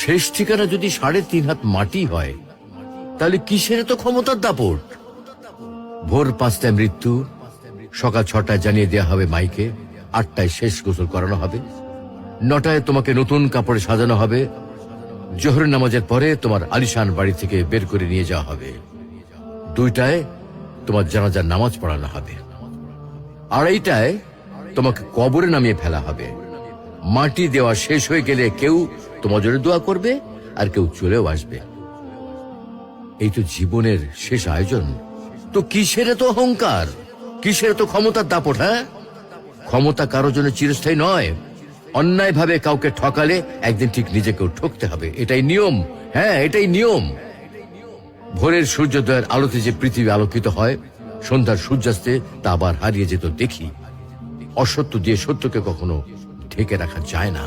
শেষ ঠিকানা যদি ৩.৫ হাত মাটি হয়, তাহলে কিসের তো ক্ষমতার দাপট? ভোর ৫টায় মৃত্যু, সকাল ৬টায় জানিয়ে দেওয়া হবে মাইকে, ৮টায় শেষ গোসল করানো হবে, ৯টায় তোমাকে নতুন কাপড়ে সাজানো হবে, জোহরের নামাজের পরে তোমার আলিশান বাড়ি থেকে বের করে নিয়ে যাওয়া হবে, ২টায় তোমার জানাজার নামাজ পড়ানো হবে, ২:৩০টায় তোমাকে কবরে নামিয়ে ফেলা হবে। মাটি দেওয়া শেষ হয়ে গেলে কেউ তোমার জন্য দোয়া করবে, আর কেউ চলেও আসবে। এই তো জীবনের শেষ আয়োজন। তো কিসের তো অহংকার, কিসের তো ক্ষমতার দাপট? হ্যাঁ, ক্ষমতা কারোর জন্য চিরস্থায়ী নয়। অন্যায় ভাবে কাউকে ঠকালে একদিন ঠিক নিজেকেও ঠকতে হবে, এটাই নিয়ম। হ্যাঁ, এটাই নিয়ম। ভোরের সূর্যোদয়ের আলোতে যে পৃথিবী আলোকিত হয়, সন্ধ্যার সূর্যাস্তে তা আবার হারিয়ে যেত দেখি। অসত্য দিয়ে সত্যকে কখনো ঢেকে রাখা যায় না।